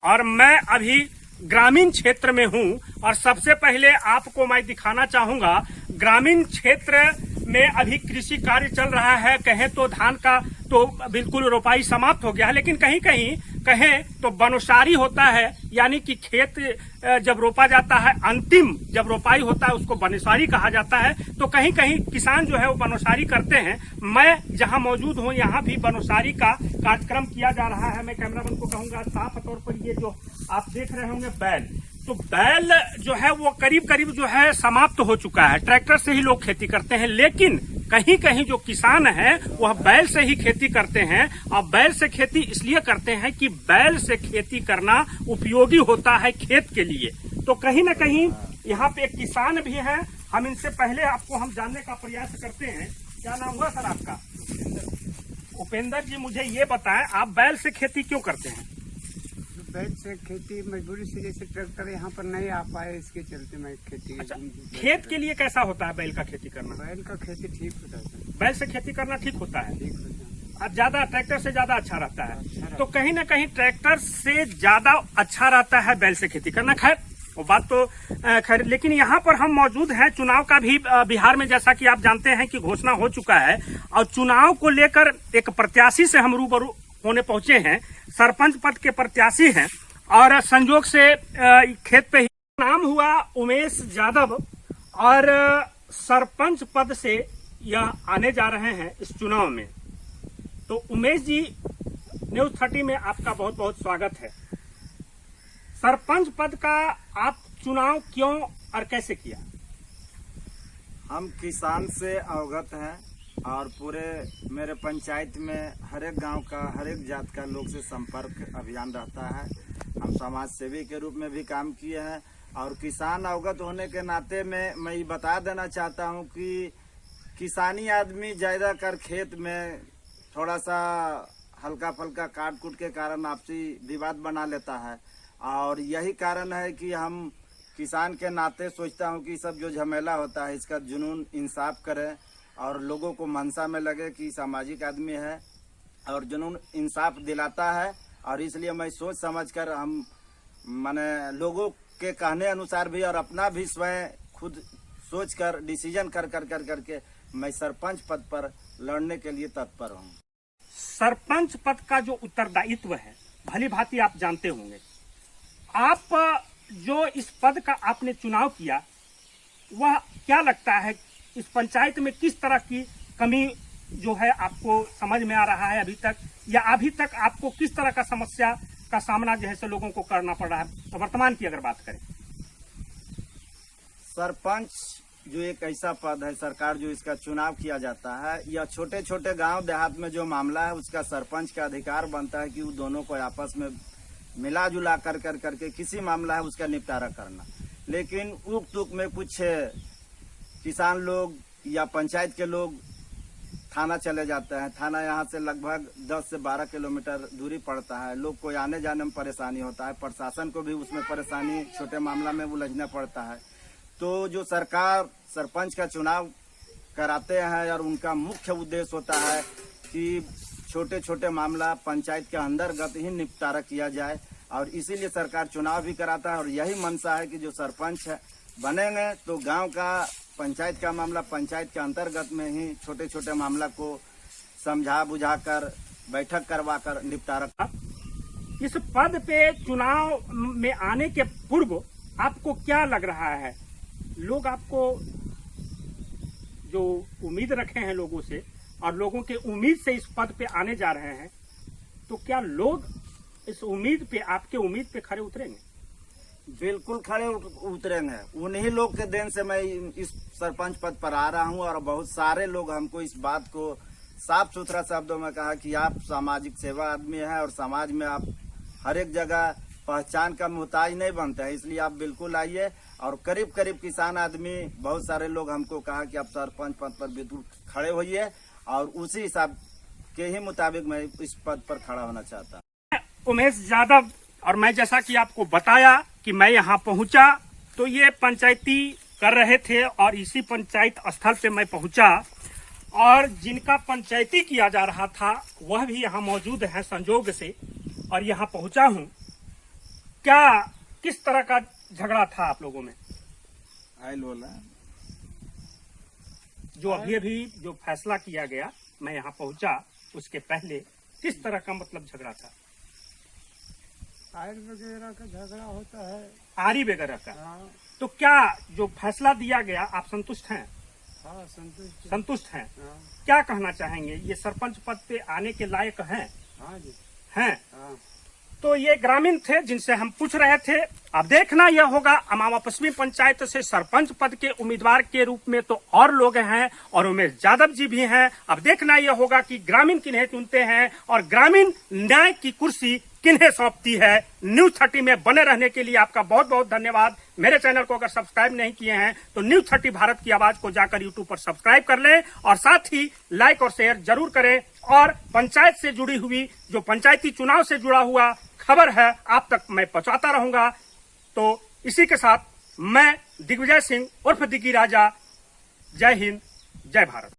और मैं अभी ग्रामीण क्षेत्र में हूं और सबसे पहले आपको मैं दिखाना चाहूंगा ग्रामीण क्षेत्र में अभी कृषि कार्य चल रहा है। कहें तो धान का तो बिल्कुल रोपाई समाप्त हो गया है, लेकिन कहीं कहीं कहें तो बनोसारी होता है, यानी कि खेत जब रोपा जाता है अंतिम जब रोपाई होता है उसको बनोसारी कहा जाता है। तो कहीं कहीं किसान जो है वो बनोसारी करते हैं। मैं जहां मौजूद हूं यहाँ भी बनोसारी का कार्यक्रम किया जा रहा है। मैं कैमरामैन को कहूंगा साफ तौर पर ये जो आप देख रहे होंगे बैल, तो बैल जो है वो करीब करीब जो है समाप्त हो चुका है। ट्रैक्टर से ही लोग खेती करते हैं, लेकिन कहीं कहीं जो किसान हैं वह बैल से ही खेती करते हैं। और बैल से खेती इसलिए करते हैं कि बैल से खेती करना उपयोगी होता है खेत के लिए। तो कहीं ना कहीं यहाँ पे एक किसान भी हैं, हम इनसे पहले आपको हम जानने का प्रयास करते हैं। क्या नाम हुआ सर आपका? उपेंद्र जी, मुझे ये बताएं आप बैल से खेती क्यों करते हैं? बैल से खेती मजबूरी से, जैसे ट्रैक्टर यहाँ पर नहीं आ पाए इसके चलते मैं खेती। अच्छा, खेत के लिए कैसा होता है बैल का खेती करना? बैल का खेती ठीक होता है। बैल से खेती करना ठीक होता है, ठीक होता है। ज्यादा ट्रैक्टर से ज्यादा अच्छा रहता है। अच्छा तो कहीं ना कहीं ट्रैक्टर से ज्यादा अच्छा रहता है बैल से खेती करना। खैर वो बात तो खैर, लेकिन यहाँ पर हम मौजूद हैं। चुनाव का भी बिहार में जैसा कि आप जानते हैं कि घोषणा हो चुका है और चुनाव को लेकर एक प्रत्याशी से हम रूबरू होने पहुंचे हैं। सरपंच पद के प्रत्याशी हैं और संजोग से खेत पे ही नाम हुआ उमेश यादव और सरपंच पद से यह आने जा रहे हैं इस चुनाव में। तो उमेश जी, न्यूज 30 में आपका बहुत बहुत स्वागत है। सरपंच पद का आप चुनाव क्यों और कैसे किया? हम किसान से अवगत हैं और पूरे मेरे पंचायत में हर एक गांव का हर एक जात का लोग से संपर्क अभियान रहता है। हम समाज सेवी के रूप में भी काम किए हैं और किसान अवगत होने के नाते में मैं ये बता देना चाहता हूं कि किसानी आदमी ज्यादा कर खेत में थोड़ा सा हल्का फल्का काट कूट के कारण आपसी विवाद बना लेता है। और यही कारण है कि हम किसान के नाते सोचता हूं कि सब जो झमेला होता है इसका जुनून इंसाफ करें और लोगों को मनसा में लगे कि सामाजिक आदमी है और जुनून इंसाफ दिलाता है। और इसलिए मैं सोच समझकर हम माने लोगों के कहने अनुसार भी और अपना भी स्वयं खुद सोचकर डिसीजन कर करके मैं सरपंच पद पर लड़ने के लिए तत्पर हूँ। सरपंच पद का जो उत्तरदायित्व है भली भांति आप जानते होंगे। आप जो इस पद का आपने चुनाव किया, वह क्या लगता है इस पंचायत में किस तरह की कमी जो है आपको समझ में आ रहा है अभी तक, या अभी तक आपको किस तरह का समस्या का सामना जो है लोगों को करना पड़ रहा है? तो वर्तमान की अगर बात करें, सरपंच जो एक ऐसा पद है, सरकार जो इसका चुनाव किया जाता है, या छोटे छोटे गांव देहात में जो मामला है उसका सरपंच का अधिकार बनता है कि वो दोनों को आपस में मिला जुला करके किसी मामला है उसका निपटारा करना। लेकिन उक तुक में कुछ किसान लोग या पंचायत के लोग थाना चले जाते हैं। थाना यहाँ से लगभग 10 से 12 किलोमीटर दूरी पड़ता है। लोग को आने जाने में परेशानी होता है, प्रशासन को भी उसमें परेशानी, छोटे मामला में उलझना पड़ता है। तो जो सरकार सरपंच का चुनाव कराते हैं और उनका मुख्य उद्देश्य होता है कि छोटे छोटे मामला पंचायत के अंतर्गत ही निपटारा किया जाए और इसीलिए सरकार चुनाव भी कराता है। और यही मंशा है कि जो सरपंच बनेंगे तो गांव का पंचायत का मामला पंचायत के अंतर्गत में ही छोटे छोटे मामला को समझा बुझाकर बैठक करवाकर निपटारा। इस पद पे चुनाव में आने के पूर्व आपको क्या लग रहा है? लोग आपको जो उम्मीद रखे हैं लोगों से और लोगों के उम्मीद से इस पद पे आने जा रहे हैं, तो क्या लोग इस उम्मीद पे, आपके उम्मीद पे खरे उतरेंगे? बिल्कुल खड़े उतरेंगे। उन्हीं लोग के देन से मैं इस सरपंच पद पर आ रहा हूं और बहुत सारे लोग हमको इस बात को साफ सुथरा शब्दों में कहा कि आप सामाजिक सेवा आदमी हैं और समाज में आप हर एक जगह पहचान का मोहताज नहीं बनते हैं, इसलिए आप बिल्कुल आइए। और करीब करीब किसान आदमी बहुत सारे लोग हमको कहा कि आप सरपंच पद पर बिल्कुल खड़े होइए और उसी हिसाब के ही मुताबिक मैं इस पद पर खड़ा होना चाहता हूँ। उमेश यादव, और मैं जैसा कि आपको बताया कि मैं यहाँ पहुंचा तो ये पंचायती कर रहे थे और इसी पंचायत स्थल पे मैं पहुंचा और जिनका पंचायती किया जा रहा था वह भी यहाँ मौजूद है संजोग से, और यहाँ पहुंचा हूँ। क्या किस तरह का झगड़ा था आप लोगों में? आयल बोला जो अभी जो फैसला किया गया, मैं यहाँ पहुंचा उसके पहले किस तरह का मतलब झगड़ा था? फायर वगैरह का झगड़ा होता है। आरी वगैरह का। हाँ तो क्या जो फैसला दिया गया आप संतुष्ट हैं? हाँ संतुष्ट। संतुष्ट हैं। हाँ क्या कहना चाहेंगे, ये सरपंच पद पे आने के लायक हैं? हाँ जी हैं। हाँ। तो ये ग्रामीण थे जिनसे हम पूछ रहे थे। अब देखना यह होगा, अमावा पश्चिमी पंचायत से सरपंच पद के उम्मीदवार के रूप में तो और लोग हैं और उमेश यादव जी भी हैं। अब देखना यह होगा कि ग्रामीण किन्हें चुनते हैं और ग्रामीण न्याय की कुर्सी किन्हें सौंपती है। न्यूज 30 में बने रहने के लिए आपका बहुत बहुत धन्यवाद। मेरे चैनल को अगर सब्सक्राइब नहीं किए हैं तो न्यूज 30 भारत की आवाज को जाकर यूट्यूब पर सब्सक्राइब कर लें और साथ ही लाइक और शेयर जरूर करें। और पंचायत से जुड़ी हुई जो पंचायती चुनाव से जुड़ा हुआ खबर है आप तक मैं पहुंचाता रहूंगा। तो इसी के साथ मैं दिग्विजय सिंह उर्फ दिग्गी राजा, जय हिंद, जय भारत।